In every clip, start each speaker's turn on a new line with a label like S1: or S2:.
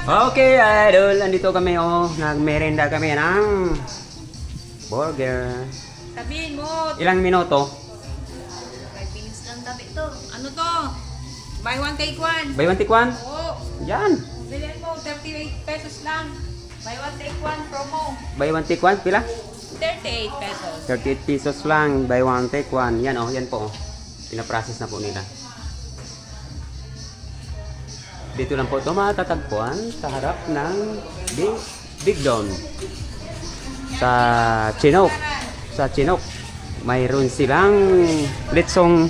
S1: Okay, idol. Andito kami, oh. Nagmerenda kami ng burger.
S2: Sabihin mo.
S1: Ilang minuto?
S2: 5 minutes lang tabi to. Ano to? Buy one, take one.
S1: Buy one, take one?
S2: Oo.
S1: Yan.
S2: Bilhin mo, 38 pesos lang. Buy one, take one promo.
S1: Buy one, take one. Pila?
S2: 38 pesos.
S1: 38 pesos lang. Buy one, take one. Yan, oh. Yan po, oh. Pinaprocess na po nila. Dito lang po ito matatagpuan sa harap ng Big Don. Sa Chinook. Sa Chinook. Mayroon silang litsong.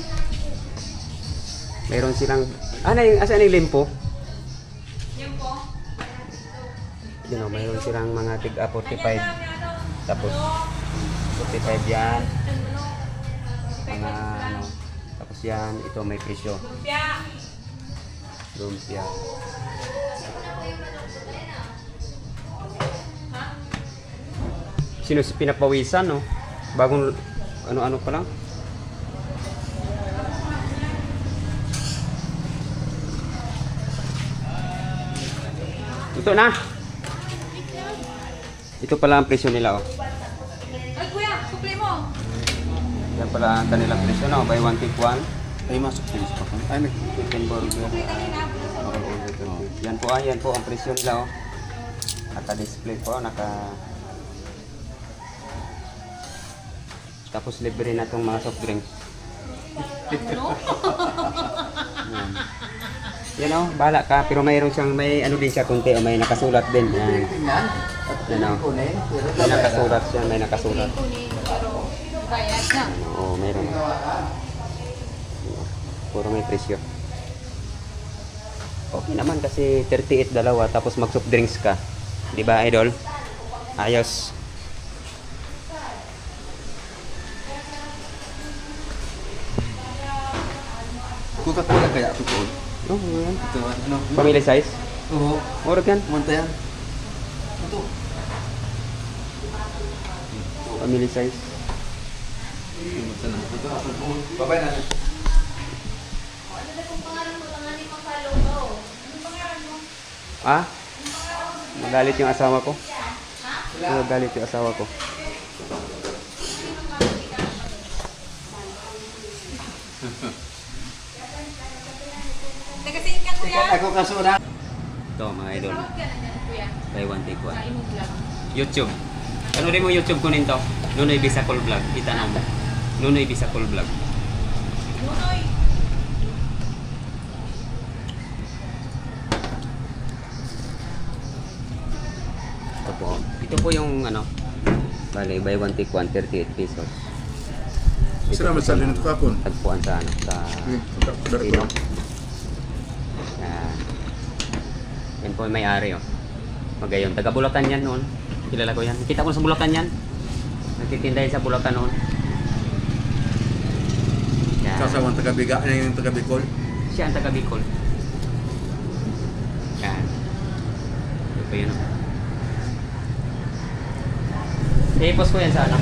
S1: Mayroon silang... Asan yung limpo?
S2: Yan po.
S1: You know, mayroon silang mga tig 45. Tapos 45 yan. Mga ano. Tapos yan. Ito may presyo.
S2: Lumpia.
S1: Lumpia. Sino si pinapawisan, no? Bagong ano-ano pa lang. Ito na. Ito pala ang presyo nila, oh.
S2: Ay kuya, supli mo.
S1: Yan pala ang kanilang presyo, no? Buy one, take one.
S3: Ay, masuk finish pa ko. Ay,
S1: Chicken burger.
S2: Supli kanina.
S1: Yan po ang presyo nila, oh. Naka-display po, Tapos libre na itong mga soft drinks.
S2: Ano?
S1: Yan, oh, bahala ka. Pero mayroon siyang, may ano din siya kunti, oh, may nakasulat din. Yan. Yan, oh. May nakasulat siya, may nakasulat.
S2: Kunin, pero bayad na.
S1: Oo, mayroon. Puro may presyo. Okay naman kasi 38 dalawa tapos mag soft drinks ka. 'Di ba, idol? Ayos.
S3: Coca-Cola kaya ako po.
S1: Oh, yan.
S3: Ito, ano?
S1: Family size?
S3: Oo.
S1: Murag yan.
S3: Manta yan. Ito.
S1: Family size.
S3: Manta na. Ito, ako po. Babay na.
S1: Ah? Magalit yung asawa ko. Magalit yung asawa ko.
S2: Tagasin ka kuya.
S3: Ako kaso na.
S1: Ito mga idol.
S2: Sahod ka na dyan kuya.
S1: Buy one take one.
S2: Kain mo lang.
S1: YouTube. Ano rin mo YouTube ko nito? Nunoy Bisacol Vlog. Kita na mo. Nunoy Bisacol Vlog.
S2: Nunoy.
S1: Ito po. Ito po yung ano. Bale, buy one take one, 38 pesos.
S3: Sira masalin ito kapon.
S1: Tagpuan sa ano, sa Pino. Yan. Yan po yung may-ari, oh. Magayon. Taga Bulacan yan noon. Kilala ko yan. Kita ko sa Bulacan yan. Nagtitinda yan sa Bulacan noon. Yan.
S3: Sasawang taga-biga, yung taga-Bicol.
S1: Siya ang taga Bicol. Yan. Ito po yun, oh. I-post ko yan sa ano.